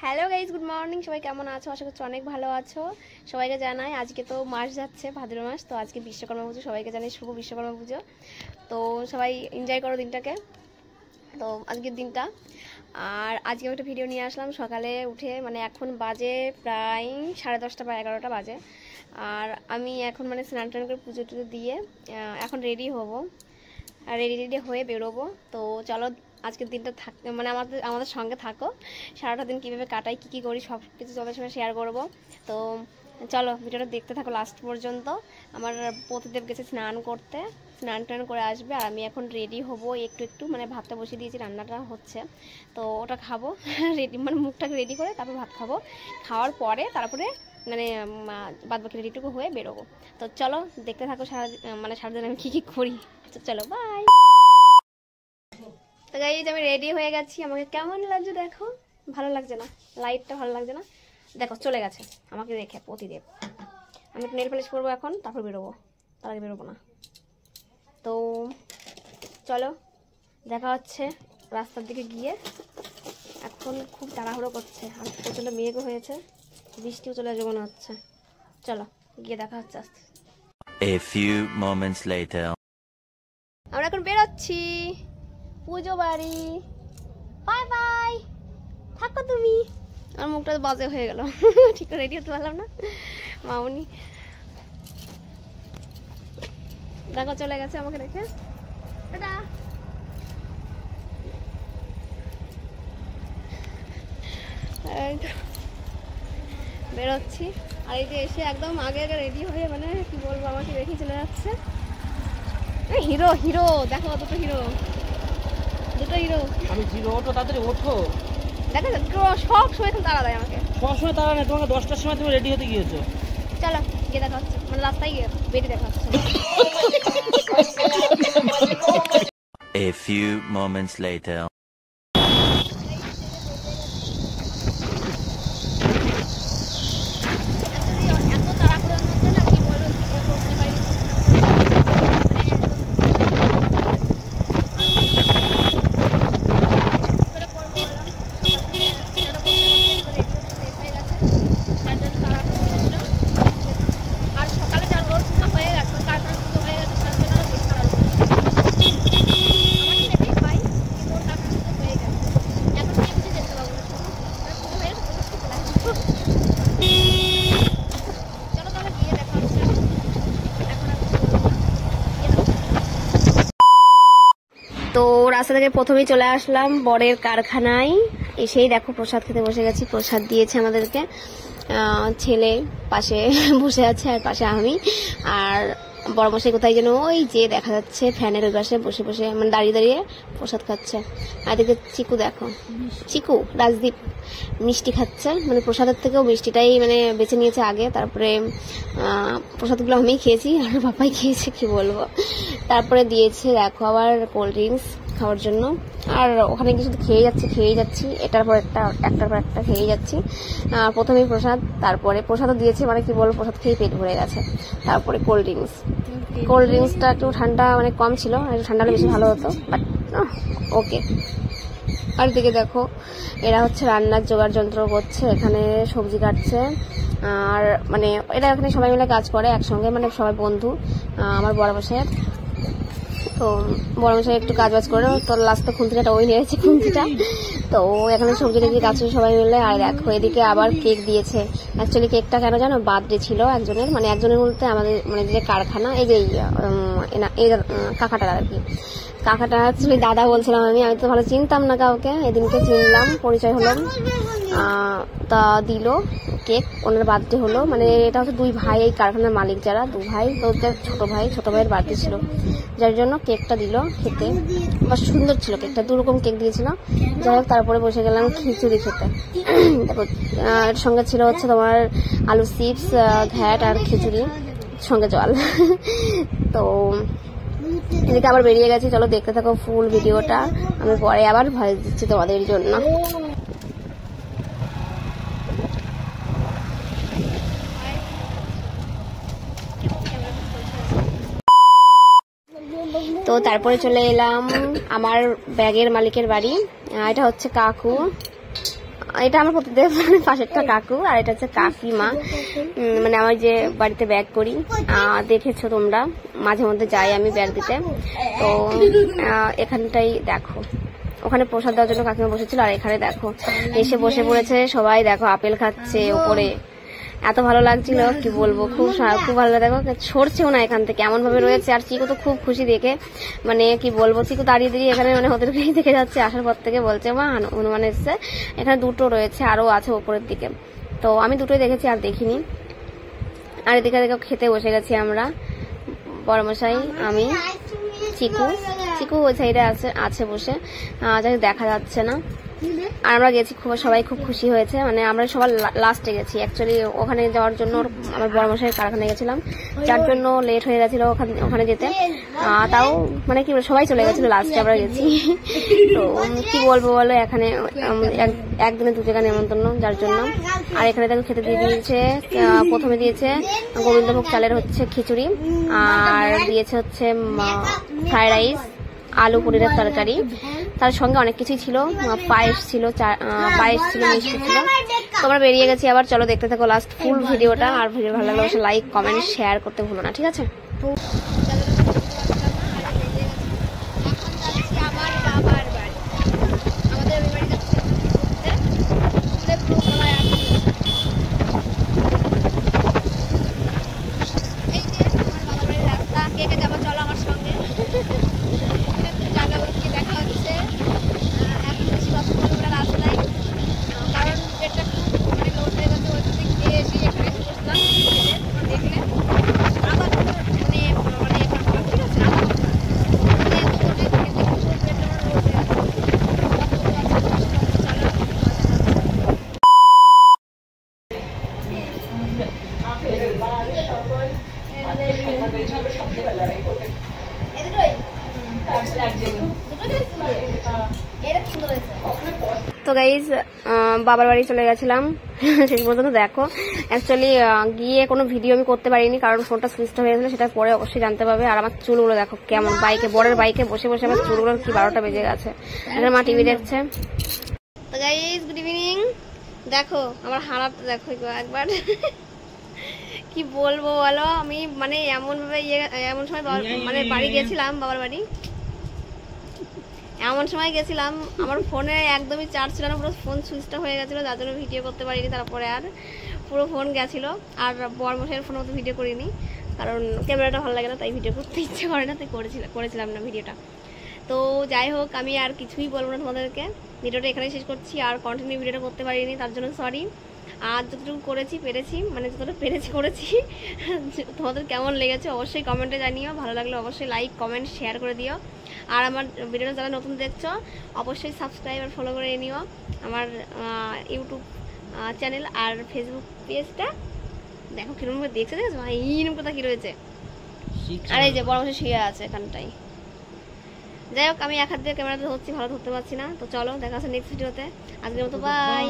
Hello guys, good morning. সবাই কেমন আছো? আশা করছি অনেক ভালো আছো। সবাইকে জানাই আজকে তো মাস যাচ্ছে, ভাদ্র মাস, তো আজকে বিশ্বকর্মা পুজো। সবাইকে জানাই শুভ বিশ্বকর্মা পুজো। তো সবাই এনজয় করো দিনটাকে। তো আজকের দিনটা আর আজকে একটা ভিডিও নিয়ে আসলাম সকালে উঠে, মানে এখন বাজে প্রায় 10:30 বা 11টা বাজে। আর আমি এখন মানে স্নান টান করে পুজো টুজো দিয়ে এখন রেডি হব, আর রেডি হয়ে বেরোবো। তো চলো আজকের দিনটা মানে আমাদের সঙ্গে থাকো। সারাটা দিন কীভাবে কাটাই, কী করি, সব কিছু তোমাদের সঙ্গে শেয়ার করব। তো চলো ভিডিওটা দেখতে থাকো লাস্ট পর্যন্ত। আমার পতিদেব গেছে স্নান করতে, স্নান টান করে আসবে, আর আমি এখন রেডি হব একটু মানে ভাতটা বসিয়ে দিয়েছি, রান্নাটা হচ্ছে, তো ওটা খাবো রেডি, মানে মুখটাকে রেডি করে তারপর ভাত খাবো। খাওয়ার পরে তারপরে মানে বাদবাকি রেডিটুকু হয়ে বেরোবো। তো চলো দেখতে থাকো সারাদিন আমি কী করি। চলো বাই। তো গাইজ আমি রেডি হয়ে গেছি। আমাকে কেমন লাগছে দেখো? ভালো লাগছে না? লাইটটা ভালো লাগছে না? দেখো চলে গেছে আমাকে দেখে পতিদেব। আমি একটু নেল পলিশ করবো এখন, তারপর বেরোবো, তার আগে বেরোবো না। তো চলো দেখা হচ্ছে রাস্তার দিকে গিয়ে। এখন খুব তাড়াহুড়ো করছে, আর প্রচণ্ড মেঘও হয়েছে, বৃষ্টিও চলে আসবে মনে হচ্ছে। চলো গিয়ে দেখা হচ্ছে আস্তে। A few moments later. আমরা এখন বেরোচ্ছি পুজো বাড়ি। বাই বাই, থাকো তুমি। আমার মুখটা বাজে হয়ে গেল, ঠিক করে রেডি হতে পারলাম না। মামুনি দেখো চলে গেছে আমাকে রেখে। টাটা। বেরোচ্ছি, আর এই যে এসে একদম আগে আগে রেডি হয়ে, মানে কি বলবো, আমাকে রেখে চলে যাচ্ছে। হিরো হিরো দেখো, দুটো হিরো, দুটো হিরো। আমি জিরো, ওঠো তাড়াতাড়ি ওঠো। দেখো সব সময় এখন তাড়া দেয় আমাকে। সবসময় তাড়া নেই, তোমাকে 10টার সময় তুমি রেডি হতে গিয়েছো। চলো গিয়ে দেখা হচ্ছে, মানে রাস্তায় গিয়ে বেরিয়ে দেখা হচ্ছে। A few moments later. তো রাস্তা থেকে প্রথমেই চলে আসলাম বরের কারখানায়। এসেই দেখো প্রসাদ খেতে বসে গেছি। প্রসাদ দিয়েছে আমাদেরকে, ছেলে পাশে বসে আছে, আর পাশে আমি। আর বড় মশাই কোথায় যেন ওই যে দেখা যাচ্ছে ফ্যানের ওই পাশে বসে বসে, মানে দাঁড়িয়ে দাঁড়িয়ে প্রসাদ খাচ্ছে। আর এদিকে চিকু দেখো, চিকু রাজদীপ মিষ্টি খাচ্ছে, মানে প্রসাদের থেকেও মিষ্টিটাই মানে বেছে নিয়েছে আগে। তারপরে প্রসাদগুলো আমি খেয়েছি আর বাবাই খেয়েছে, কি বলবো। তারপরে দিয়েছে দেখো আবার কোল্ড ড্রিঙ্কস খাওয়ার জন্য। আর ওখানে কিছু খেয়ে যাচ্ছি, এটার পর একটার পর একটা খেয়ে যাচ্ছি। প্রথমেই প্রসাদ, তারপরে প্রসাদও দিয়েছে, মানে কি বলবো, প্রসাদ খেয়ে পেট ভরে গেছে। তারপরে কোল্ড ড্রিঙ্কসটা একটু ঠান্ডা মানে কম ছিল, একটু ঠান্ডা হলে বেশি ভালো হতো, বাট ওকে। আর দিকে দেখো এরা হচ্ছে রান্নার জোগাড় যন্ত্র করছে, এখানে সবজি কাটছে। আর মানে এরা এখানে সবাই মিলে কাজ করে একসঙ্গে, মানে সবাই বন্ধু। আমার বড় মশাইয়ের, তো বড় মশাই একটু কাজ বাজ করে, তো লাস্টে খুন্তিটা ওই নিয়েছে খুন্তিটা। তো এখানে সবজি টবজি কাটছে সবাই মিলে। আর দেখো এদিকে আবার কেক দিয়েছে। অ্যাকচুয়ালি কেকটা কেন জানো, বার্থডে ছিল একজনের, মানে একজনের বলতে আমাদের মানে যে কারখানা, এই যে কাকাটার আর কি। কাকাটা অ্যাকচুয়ালি দাদা বলছিলাম আমি তো ভালো চিনতাম না কাউকে, এদিনকে চিনলাম, পরিচয় হলাম। তা দিল কেক, ওনার বার্থডে হলো, মানে এটা হচ্ছে দুই ভাই, এই কারখানার মালিক যারা দু ভাই, তো ওদের ছোট ভাইয়ের বার্থডে ছিল, যার জন্য কেকটা দিল খেতে। বেশ সুন্দর ছিল কেকটা, 2 রকম কেক দিয়েছিল। যাই হোক তারপরে বসে গেলাম খিচুড়ি খেতে। তারপর এর সঙ্গে ছিল হচ্ছে তোমার আলু চিপস, ঘ্যাট আর খিচুড়ি, সঙ্গে জল। তো এদিকে আবার বেরিয়ে গেছি, চলো দেখতে থাকো ফুল ভিডিওটা, আমি পরে আবার ভয়েস দিচ্ছি তোমাদের জন্য। তো তারপরে চলে এলাম আমার ব্যাগের মালিকের বাড়ি। এটা হচ্ছে কাকু, এটা আমার প্রতিদেব পাশেরটা কাকু, আর এটা হচ্ছে কাকিমা। মানে আমার যে বাড়িতে ব্যাগ করি, দেখেছো তোমরা, মাঝে মধ্যে যাই আমি ব্যাগ দিতে। তো এখানটাই দেখো, ওখানে প্রসাদ দেওয়ার জন্য কাকিমা বসেছিল, আর এখানে দেখো এসে বসে পড়েছে সবাই। দেখো আপেল খাচ্ছে ওপরে, এত ভালো লাগছিল কি বলবো, খুব খুব ভালো। দেখো ছড়ছেও না এখান থেকে, এমন ভাবে রয়েছে। আর চিকু তো খুব খুশি দেখে, মানে কি বলবো, চিকু দাঁড়িয়ে দাঁড়িয়ে এখানে মানে ওদেরকেই দেখে যাচ্ছে। আসার পর থেকে বলছে মা হনুমান এসছে, এখানে দুটো রয়েছে, আরো আছে উপরের দিকে। তো আমি দুটোই দেখেছি, আর দেখিনি। আর এদিকে দেখো খেতে বসে গেছি আমরা, বড়মশাই, আমি, চিকু। চিকু ওই সাইডে আছে বসে, যাকে দেখা যাচ্ছে না। আর আমরা গেছি, সবাই খুব খুশি হয়েছে। মানে আমরা সবার লাস্টে গেছি অ্যাকচুয়ালি, ওখানে যাওয়ার জন্য আমার বড়মশাইয়ের কারখানায় গেছিলাম, যার জন্য লেট হয়ে গেছিল ওখানে যেতে। তাও মানে কি সবাই চলে গেছিল, লাস্টে আমরা গেছি। তো কি বলবো বলো, এখানে একদিনে 2 জায়গা নেমন্তন্ন, যার জন্য। আর এখানে তাকে খেতে দিয়ে দিয়েছে, প্রথমে দিয়েছে গোবিন্দভোগ চালের হচ্ছে খিচুড়ি, আর দিয়েছে হচ্ছে ফ্রাইড রাইস, আলু পনিরের তরকারি, তার সঙ্গে অনেক কিছুই ছিল, পায়েস ছিল, মিষ্টি ছিল। তোমরা বেরিয়ে গেছি আবার। চলো দেখতে থাকো লাস্ট ফুল ভিডিওটা। আর ভিডিও ভালো লাগলে অবশ্যই লাইক কমেন্ট শেয়ার করতে ভুলো না, ঠিক আছে? তো গাইজ বাবার বাড়ি চলে গেছিলাম শেষ পর্যন্ত। দেখো অ্যাকচুয়ালি গিয়ে কোনো ভিডিও আমি করতে পারিনি, কারণ ফোনটা সুইচ অফ হয়ে গেছিল, সেটা পরে অবশ্যই জানতে পারবে। আর আমার চুলগুলো দেখো কেমন, বরের বাইকে বসে বসে আমার চুলগুলো কি 12টা বেজে গেছে। এখানে মা টিভি দেখছে। তো গাইজ গুড ইভিনিং। দেখো আমার হারাটা দেখো একবার, কি বলবো বলো। আমি মানে এমন সময় মানে বাড়ি গেছিলাম, বাবার বাড়ি এমন সময় গেছিলাম, আমার ফোনে একদমই চার্জ ছিল না, পুরো ফোন সুইচ অফ হয়ে গেছিলো, যার জন্য ভিডিও করতে পারিনি। তারপরে আর পুরো ফোন গেছিলো, আর বড়মশাইয়ের ফোনের মতো ভিডিও করিনি, কারণ ক্যামেরাটা ভালো লাগে না, তাই ভিডিও করতে ইচ্ছে করে না, তাই করেছিলাম না ভিডিওটা। তো যাই হোক, আমি আর কিছুই বলবো না তোমাদেরকে, ভিডিওটা এখানেই শেষ করছি। আর কন্টিনিউ ভিডিওটা করতে পারিনি, তার জন্য সরি। আর যতটুকু পেরেছি, মানে যতটা করেছি। তোমাদের কেমন লেগেছে অবশ্যই কমেন্টে জানিও, ভালো লাগলে অবশ্যই লাইক কমেন্ট শেয়ার করে দিও। আর আমার ভিডিওটা যারা নতুন দেখছো অবশ্যই সাবস্ক্রাইব আর ফলো করে নিও আমার ইউটিউব চ্যানেল আর ফেসবুক পেজটা। দেখো কিরকম দেখছো এইরকম কথা কি রয়েছে। আর এই যে বড় বসে শুয়ে আছে এখানটাই। যাই হোক, আমি এক হাত দিয়ে ক্যামেরাতে ধরছি, ভালো ধরতে পারছি না। তো চলো দেখা আছে নেক্সট ভিডিওতে। আজকের মতো বাই।